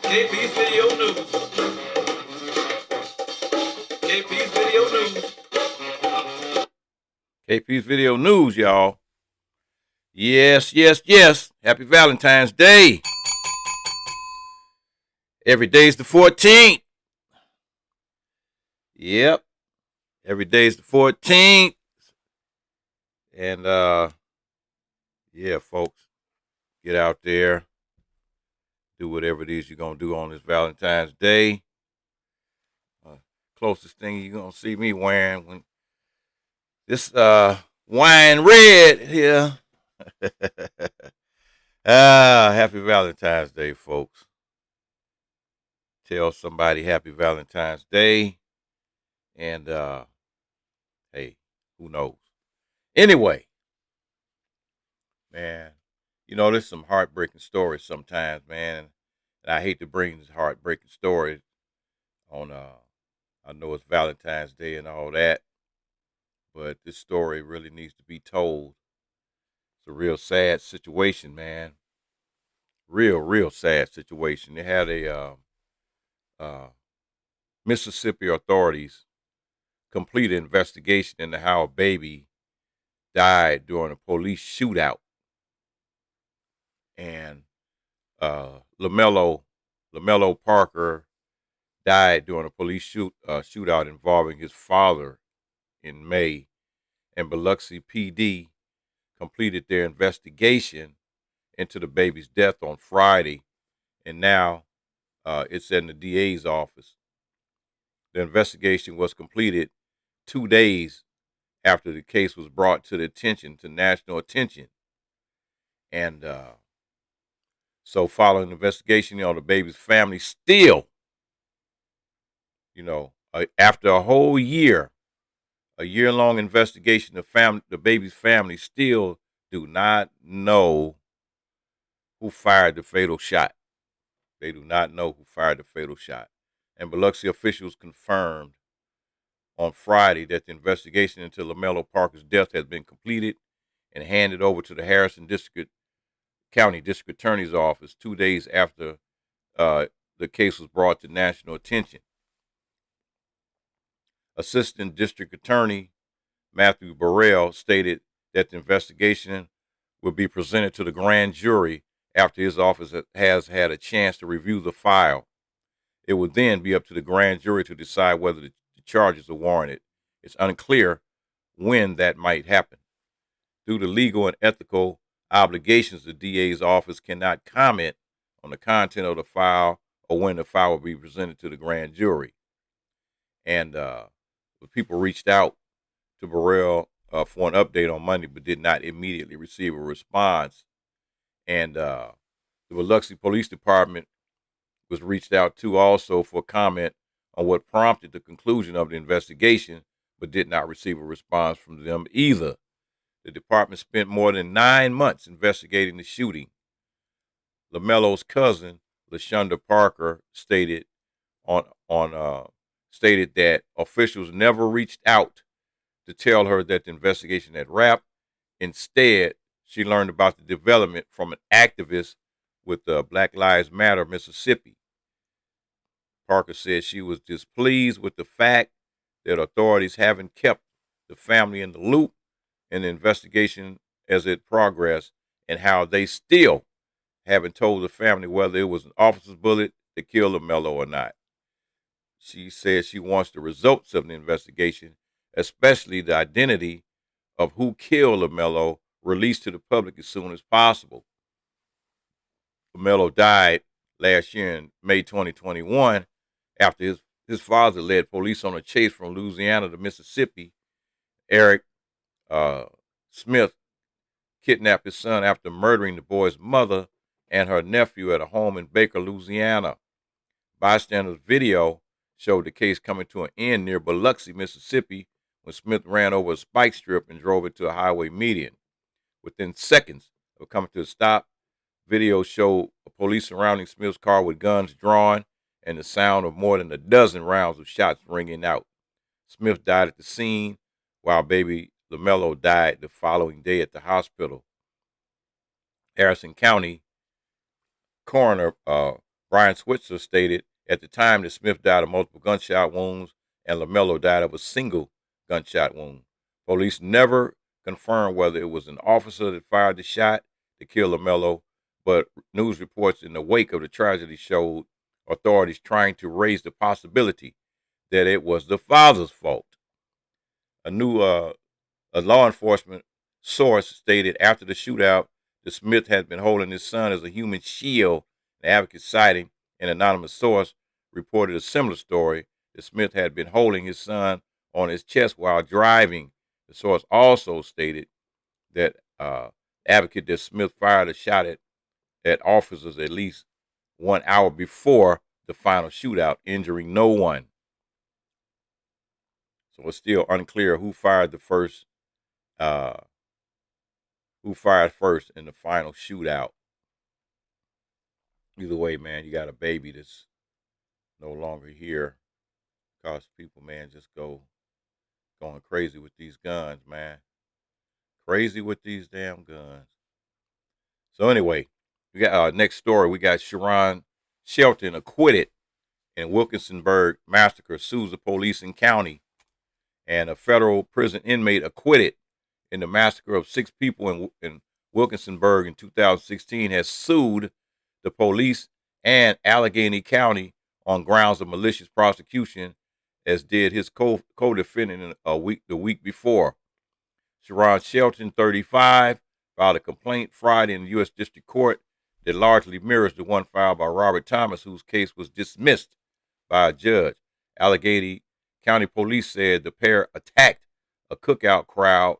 KP's Video News. KP's Video News. KP's Video News, y'all. Yes, yes, yes. Happy Valentine's Day. Every day's the 14th. Yep. Every day's the 14th. And yeah, folks, get out there. Do whatever it is you're going to do on this Valentine's Day. Closest thing you're going to see me wearing when this wine red here. Happy Valentine's Day, folks. Tell somebody happy Valentine's Day. And hey, who knows? Anyway, man, you know, there's some heartbreaking stories sometimes, man. And I hate to bring this heartbreaking story on I know it's Valentine's Day and all that, but this story really needs to be told. It's a real sad situation, man. Real sad situation. They had a Mississippi authorities complete an investigation into how a baby died during a police shootout. And LaMello Parker died during a police shootout involving his father in May, and Biloxi PD completed their investigation into the baby's death on Friday, and now it's in the DA's office. The investigation was completed 2 days after the case was brought to national attention. And so following the investigation, the baby's family still, after a whole year, a year-long investigation, the baby's family still do not know who fired the fatal shot. They do not know who fired the fatal shot. And Biloxi officials confirmed on Friday that the investigation into LaMello Parker's death has been completed and handed over to the Harrison County District Attorney's Office 2 days after the case was brought to national attention. Assistant District Attorney Matthew Burrell stated that the investigation will be presented to the grand jury after his office has had a chance to review the file. It would then be up to the grand jury to decide whether the charges are warranted. It's unclear when that might happen. Due to legal and ethical obligations, the DA's office cannot comment on the content of the file or when the file will be presented to the grand jury. And the people reached out to Burrell for an update on Monday, but did not immediately receive a response. And the Biloxi Police Department was reached out to also for comment on what prompted the conclusion of the investigation, but did not receive a response from them either. The department spent more than 9 months investigating the shooting. LaMello's cousin, LaShonda Parker, stated that officials never reached out to tell her that the investigation had wrapped. Instead, she learned about the development from an activist with Black Lives Matter Mississippi. Parker said she was displeased with the fact that authorities haven't kept the family in the loop in the investigation as it progressed, and how they still haven't told the family whether it was an officer's bullet that killed LaMello or not. She said she wants the results of the investigation, especially the identity of who killed LaMello, released to the public as soon as possible. LaMello died last year in May 2021 after his father led police on a chase from Louisiana to Mississippi. Eric Smith kidnapped his son after murdering the boy's mother and her nephew at a home in Baker, Louisiana. Bystanders video showed the case coming to an end near Biloxi, Mississippi, when Smith ran over a spike strip and drove it to a highway median. Within seconds of coming to a stop, video showed police surrounding Smith's car with guns drawn and the sound of more than a dozen rounds of shots ringing out. Smith died at the scene, while baby LaMello died the following day at the hospital. Harrison County Coroner Brian Switzer stated at the time that Smith died of multiple gunshot wounds and LaMello died of a single gunshot wound. Police never confirmed whether it was an officer that fired the shot to kill LaMello, but news reports in the wake of the tragedy showed authorities trying to raise the possibility that it was the father's fault. A law enforcement source stated after the shootout that Smith had been holding his son as a human shield. An advocate citing an anonymous source reported a similar story that Smith had been holding his son on his chest while driving. The source also stated that advocate that Smith fired a shot at officers at least 1 hour before the final shootout, injuring no one. So it's still unclear who fired first in the final shootout. Either way, man, you got a baby that's no longer here. Cause people, man, just going crazy with these guns, man. Crazy with these damn guns. So anyway, we got our next story. We got Sharon Shelton acquitted in Wilkinsburg massacre, sues the police and county, and a federal prison inmate acquitted in the massacre of 6 people in Wilkinsburg in 2016 has sued the police and Allegheny County on grounds of malicious prosecution, as did his co-defendant the week before. Sharon Shelton, 35, filed a complaint Friday in the U.S. District Court that largely mirrors the one filed by Robert Thomas, whose case was dismissed by a judge. Allegheny County Police said the pair attacked a cookout crowd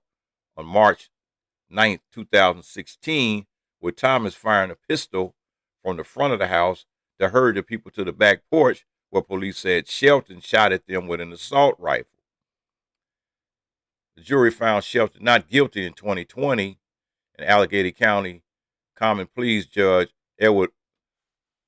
on March 9th, 2016, with Thomas firing a pistol from the front of the house to herd the people to the back porch, where police said Shelton shot at them with an assault rifle. The jury found Shelton not guilty in 2020, and Allegheny County Common Pleas Judge Edward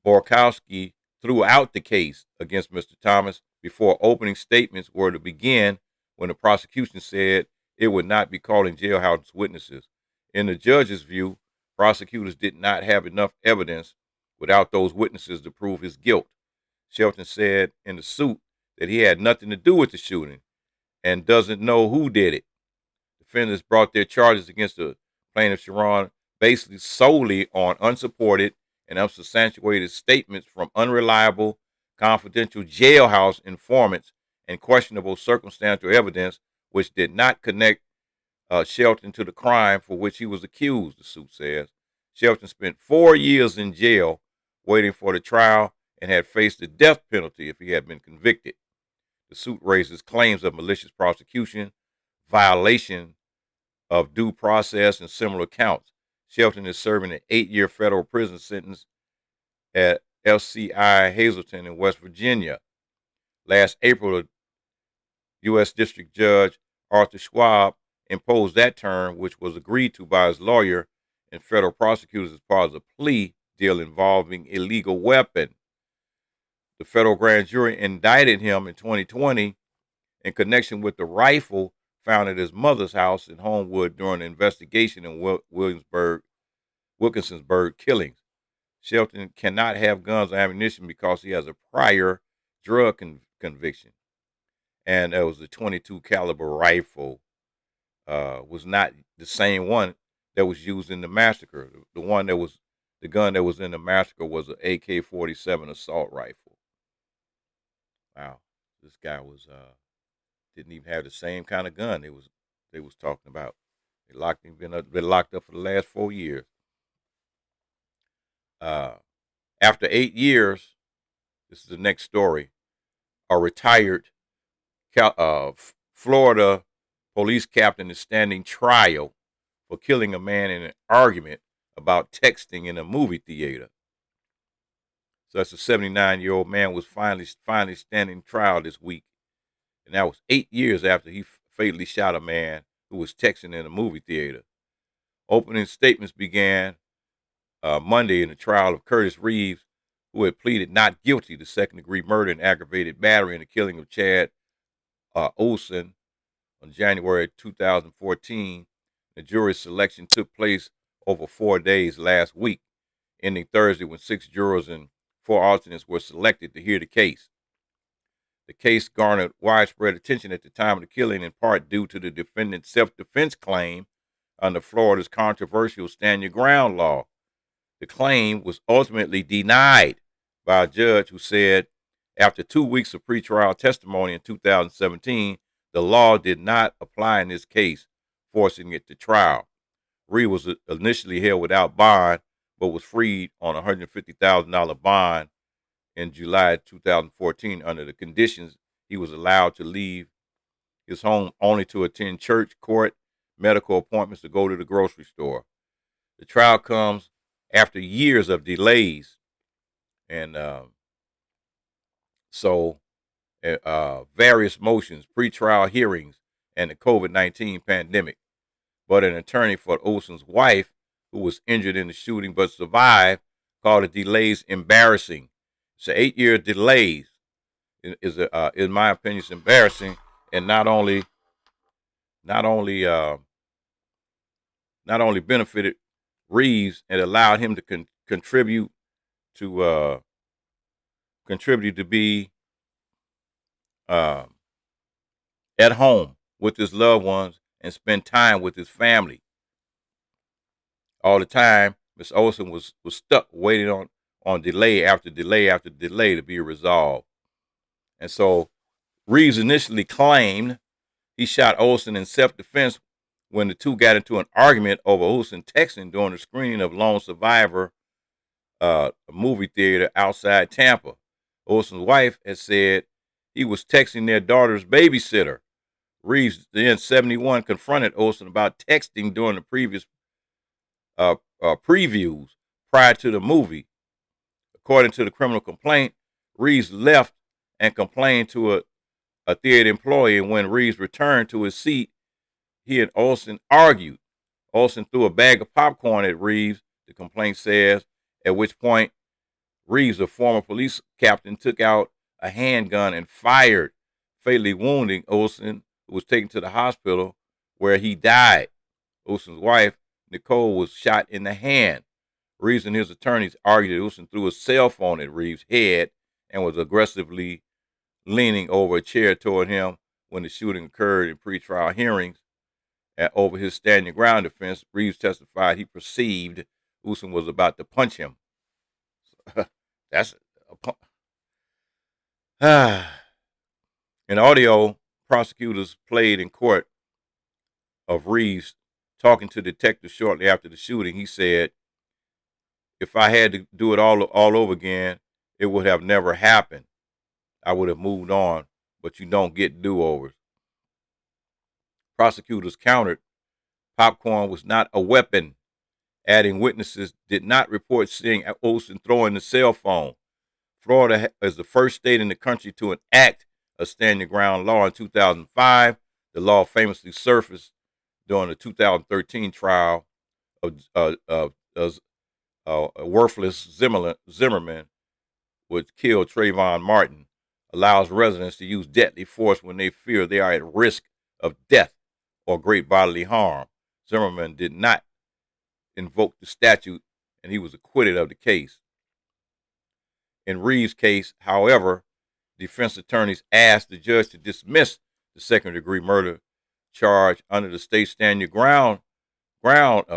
Borkowski threw out the case against Mr. Thomas before opening statements were to begin, when the prosecution said it would not be calling jailhouse witnesses. In the judge's view, prosecutors did not have enough evidence without those witnesses to prove his guilt. Shelton said in the suit that he had nothing to do with the shooting and doesn't know who did it. Defendants brought their charges against the plaintiff Sharon basically solely on unsupported and unsubstantiated statements from unreliable, confidential jailhouse informants and questionable circumstantial evidence, which did not connect Shelton to the crime for which he was accused, the suit says. Shelton spent 4 years in jail waiting for the trial and had faced the death penalty if he had been convicted. The suit raises claims of malicious prosecution, violation of due process, and similar counts. Shelton is serving an 8-year federal prison sentence at FCI Hazleton in West Virginia. Last April, the U.S. District Judge Arthur Schwab imposed that term, which was agreed to by his lawyer and federal prosecutors as part of a plea deal involving illegal weapon. The federal grand jury indicted him in 2020 in connection with the rifle found at his mother's house in Homewood during an investigation in Wilkinsburg killings. Shelton cannot have guns or ammunition because he has a prior drug conviction, and it was a .22 caliber rifle. Was not the same one that was used in the massacre. The gun that was in the massacre was an AK-47 assault rifle. Wow, this guy didn't even have the same kind of gun they was talking about. They locked him been locked up for the last 4 years. After 8 years, this is the next story. A retired Florida police captain is standing trial for killing a man in an argument about texting in a movie theater. So that's a 79-year-old man was finally standing trial this week. And that was 8 years after he fatally shot a man who was texting in a movie theater. Opening statements began Monday in the trial of Curtis Reeves, who had pleaded not guilty to second-degree murder and aggravated battery in the killing of Chad Olson on January 2014. The jury selection took place over 4 days last week, ending Thursday when 6 jurors and 4 alternates were selected to hear the case. The case garnered widespread attention at the time of the killing, in part due to the defendant's self-defense claim under Florida's controversial Stand Your Ground law. The claim was ultimately denied by a judge who said after 2 weeks of pretrial testimony in 2017, the law did not apply in this case, forcing it to trial. Reed was initially held without bond, but was freed on a $150,000 bond in July 2014 under the conditions he was allowed to leave his home only to attend church, court, medical appointments, to go to the grocery store. The trial comes after years of delays and various motions, pretrial hearings, and the COVID-19 pandemic. But an attorney for Olson's wife, who was injured in the shooting but survived, called the delays embarrassing. It's an 8-year delay. In my opinion, it's embarrassing, and not only benefited Reeves and allowed him to contribute to be at home with his loved ones and spend time with his family. All the time, Miss Olson was stuck waiting on delay after delay after delay to be resolved. And so Reeves initially claimed he shot Olson in self-defense when the two got into an argument over Olson texting during the screening of Lone Survivor, a movie theater outside Tampa. Olson's wife has said he was texting their daughter's babysitter. Reeves, then 71, confronted Olson about texting during the previous previews prior to the movie. According to the criminal complaint, Reeves left and complained to a theater employee, and when Reeves returned to his seat, he and Olson argued. Olson threw a bag of popcorn at Reeves, the complaint says, at which point Reeves, a former police captain, took out a handgun and fired, fatally wounding Olson, who was taken to the hospital where he died. Olson's wife, Nicole, was shot in the hand. Reeves and his attorneys argued that Olson threw a cell phone at Reeves' head and was aggressively leaning over a chair toward him when the shooting occurred. In pretrial hearings and over his Stand Your Ground defense, Reeves testified he perceived Olson was about to punch him. That's in audio, prosecutors played in court of Reeves talking to detectives shortly after the shooting. He said, "If I had to do it all over again, it would have never happened. I would have moved on, but you don't get do-overs." Prosecutors countered popcorn was not a weapon, adding witnesses did not report seeing Olson throwing the cell phone. Florida is the first state in the country to enact a Stand Your Ground law in 2005. The law famously surfaced during the 2013 trial of worthless Zimmerman, which killed Trayvon Martin, allows residents to use deadly force when they fear they are at risk of death or great bodily harm. Zimmerman did not invoke the statute, and he was acquitted of the case. In Reeves' case, however, defense attorneys asked the judge to dismiss the second-degree murder charge under the state Stand Your Ground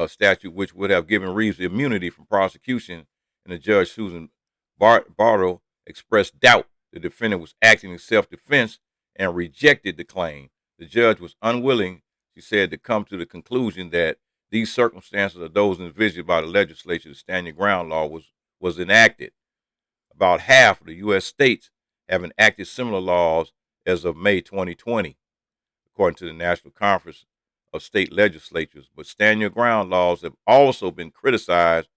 statute, which would have given Reeves the immunity from prosecution. And the judge, Susan Bartle, expressed doubt the defendant was acting in self-defense and rejected the claim. The judge was unwilling, she said, to come to the conclusion that these circumstances are those envisioned by the legislature. The Stand Your Ground law was enacted. About half of the U.S. states have enacted similar laws as of May 2020, according to the National Conference of State Legislatures. But Stand Your Ground laws have also been criticized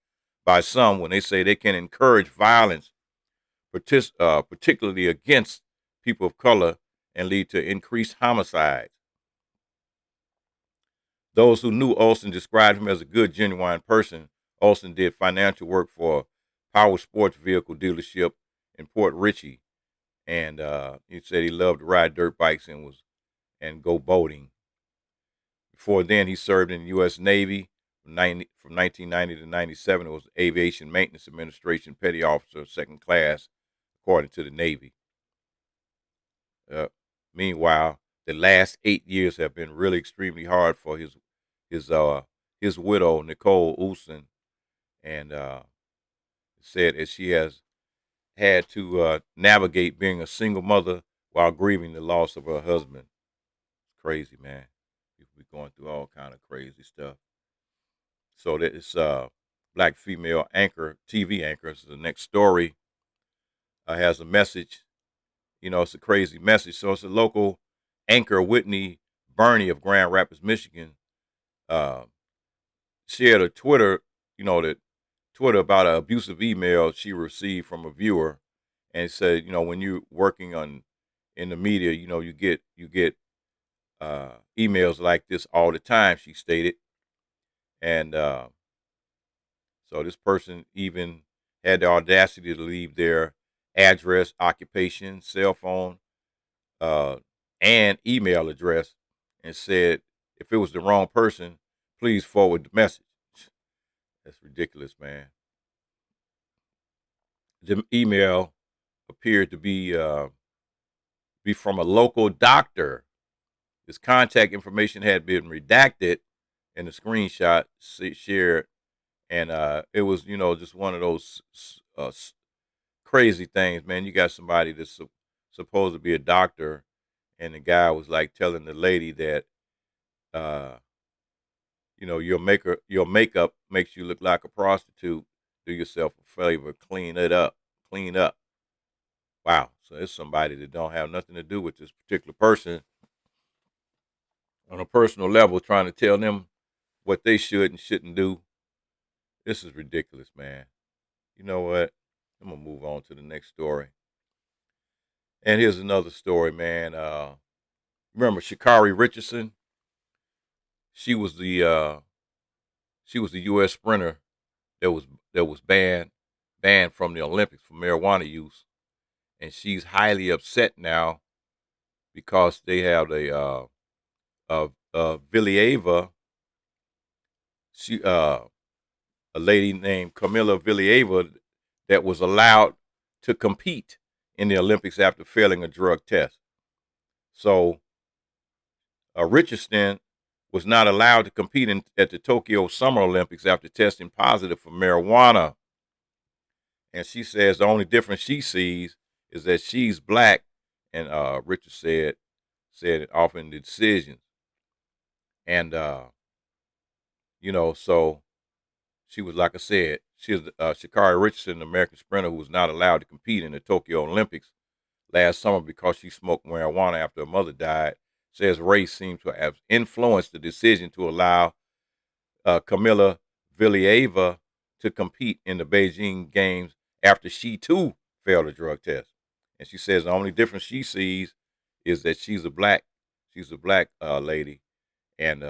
by some when they say they can encourage violence, particularly against people of color, and lead to increased homicides. Those who knew Olson described him as a good, genuine person. Olson did financial work for a power sports vehicle dealership in Port Richey, and he said he loved to ride dirt bikes and go boating. Before then, he served in the U.S. Navy from 1990 to 97. It was Aviation Maintenance Administration Petty Officer, second class, according to the Navy. Meanwhile, the last 8 years have been really extremely hard for his widow, Nicole Olson, and said that she has had to navigate being a single mother while grieving the loss of her husband. It's crazy, man. People be going through all kind of crazy stuff. So that it's black female anchor, TV anchor. This is the next story. Has a message. You know, it's a crazy message. So it's a local anchor, Whitney Burney of Grand Rapids, Michigan, uh, shared a Twitter, that Twitter about an abusive email she received from a viewer, and it said, when you're working in the media, you get emails like this all the time. She stated, and so this person even had the audacity to leave their address, occupation, cell phone, uh, and email address, and said if it was the wrong person, please forward the message. That's ridiculous, man. The email appeared to be from a local doctor. His contact information had been redacted, and the screenshot shared, and it was just one of those crazy things, man. You got somebody that's supposed to be a doctor, and the guy was like telling the lady that uh, your makeup makes you look like a prostitute. Do yourself a favor, clean it up, clean up. Wow. So it's somebody that don't have nothing to do with this particular person on a personal level, trying to tell them what they should and shouldn't do. This is ridiculous, man. You know what? I'm gonna move on to the next story. And here's another story, man. Remember Sha'Carri Richardson? She was the U.S. sprinter that was banned from the Olympics for marijuana use, and she's highly upset now because they have Vilieva. She a lady named Camila Vilieva that was allowed to compete in the Olympics after failing a drug test. So Richardson was not allowed to compete at the Tokyo Summer Olympics after testing positive for marijuana. And she says the only difference she sees is that she's black, and Richard said it often the decisions. And so she was, like I said, she was Sha'Carri Richardson, an American sprinter who was not allowed to compete in the Tokyo Olympics last summer because she smoked marijuana after her mother died. Says race seems to have influenced the decision to allow Camila Vilieva to compete in the Beijing Games after she too failed a drug test. And she says the only difference she sees is that she's a black lady, and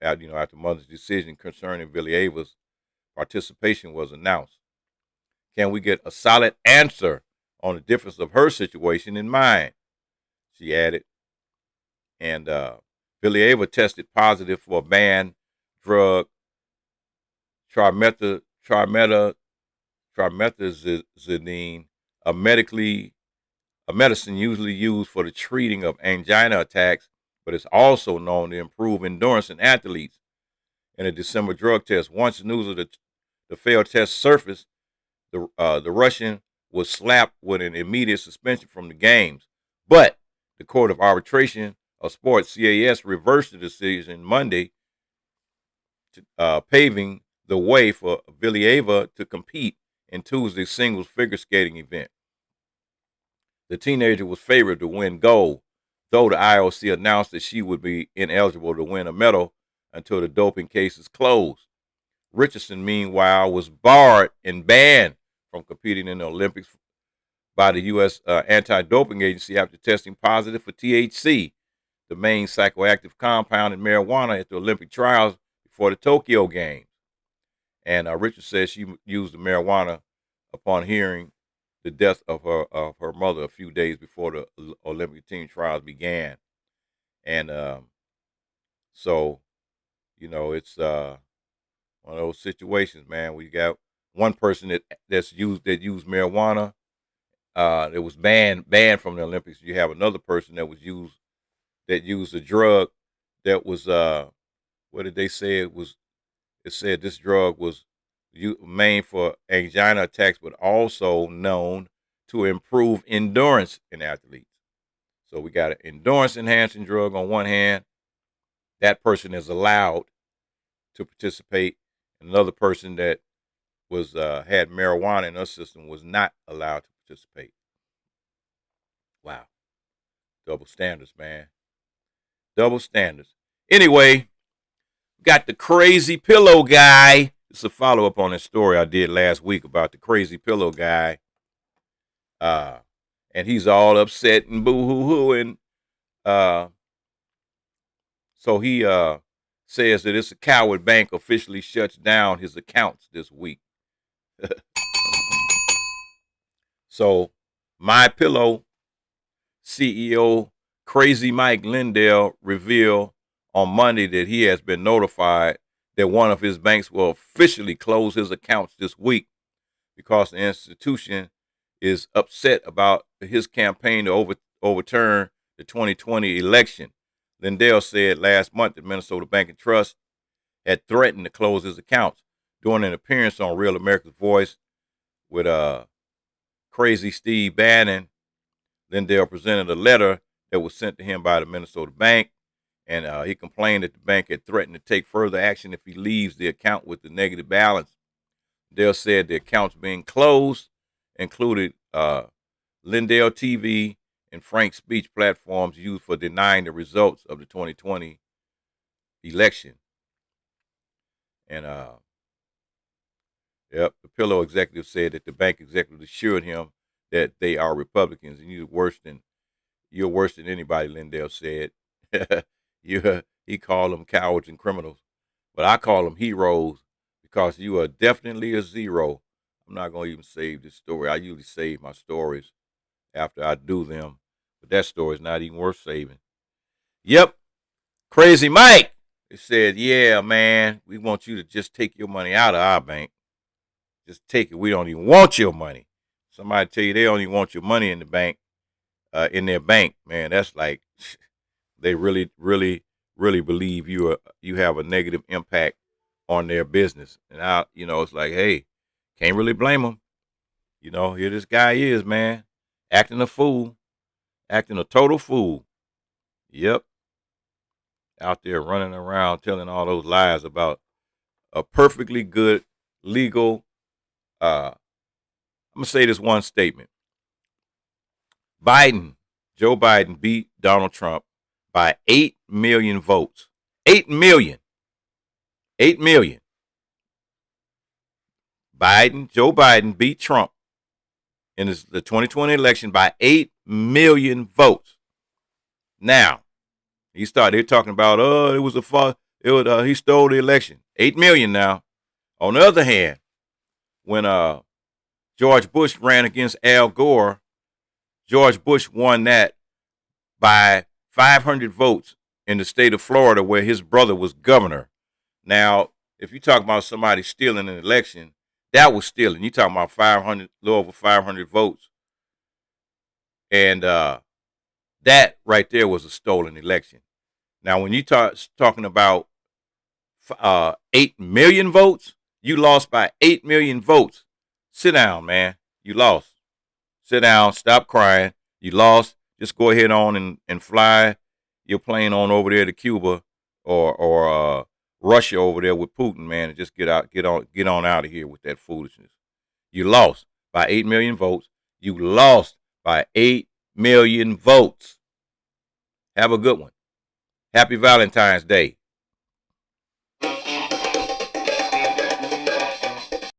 after mother's decision concerning Vilieva's participation was announced. Can we get a solid answer on the difference of her situation and mine? She added. And Vilieva tested positive for a banned drug, trimethazidine, a medicine usually used for the treating of angina attacks, but it's also known to improve endurance in athletes. In a December drug test, once news of the failed test surfaced, the Russian was slapped with an immediate suspension from the games. But the Court of Arbitration of Sports (CAS) reversed the decision Monday, paving the way for Vilieva to compete in Tuesday's singles figure skating event. The teenager was favored to win gold, though the IOC announced that she would be ineligible to win a medal until the doping case is closed. Richardson, meanwhile, was barred and banned from competing in the Olympics by the U.S. Anti-Doping Agency after testing positive for THC, the main psychoactive compound in marijuana, at the Olympic trials before the Tokyo Games. And Richard says she used the marijuana upon hearing the death of her mother a few days before the Olympic team trials began. And So, it's one of those situations, man, where you got one person that used marijuana. It was banned from the Olympics. You have another person that used a drug that was what did they say it was? It said this drug was made for angina attacks, but also known to improve endurance in athletes. So we got an endurance enhancing drug on one hand. That person is allowed to participate. Another person that was had marijuana in her system was not allowed to participate. Wow, double standards, man. Double standards. Anyway, got the crazy pillow guy. It's a follow up on that story I did last week about the crazy pillow guy. Uh, and he's all upset and boo hoo hoo. And so he says that it's a coward bank officially shuts down his accounts this week. So, My Pillow CEO Crazy Mike Lindell revealed on Monday that he has been notified that one of his banks will officially close his accounts this week because the institution is upset about his campaign to overturn the 2020 election. Lindell said last month that Minnesota Bank and Trust had threatened to close his accounts. During an appearance on Real America's Voice with Crazy Steve Bannon, Lindell presented a letter that was sent to him by the Minnesota Bank, and he complained that the bank had threatened to take further action if he leaves the account with the negative balance. Lindell said the accounts being closed included Lindell TV and Frank speech platforms used for denying the results of the 2020 election. And the Pillow executive said that the bank executive assured him that they are Republicans, and you're worse than anybody. Lindell said, he called them cowards and criminals, but I call them heroes because you are definitely a zero. I'm not gonna even save this story. I usually save my stories after I do them, but that story is not even worth saving. Yep, Crazy Mike. He said, "Yeah, man, we want you to just take your money out of our bank. Just take it. We don't even want your money." Somebody tell you they don't even want your money in the bank, in their bank, man. That's like they really, really, really believe you have a negative impact on their business. And it's like, hey, can't really blame them. Here this guy is, man, acting a fool, acting a total fool. Yep, out there running around telling all those lies about a perfectly good legal. I'm gonna say this one statement. Joe Biden beat Donald Trump by 8 million votes. 8 million. 8 million. Joe Biden beat Trump in the 2020 election by 8 million votes. Now, they're talking about, it was he stole the election. 8 million now. On the other hand, when George Bush ran against Al Gore, George Bush won that by 500 votes in the state of Florida where his brother was governor. Now, if you talk about somebody stealing an election, that was stealing. You talking about 500, a little over 500 votes. And that right there was a stolen election. Now, when you talking about 8 million votes, you lost by 8 million votes. Sit down, man. You lost. Sit down. Stop crying. You lost. Just go ahead on and fly your plane on over there to Cuba or Russia over there with Putin, man, and just get on out of here with that foolishness. You lost by 8 million votes. You lost by 8 million votes. Have a good one. Happy Valentine's Day.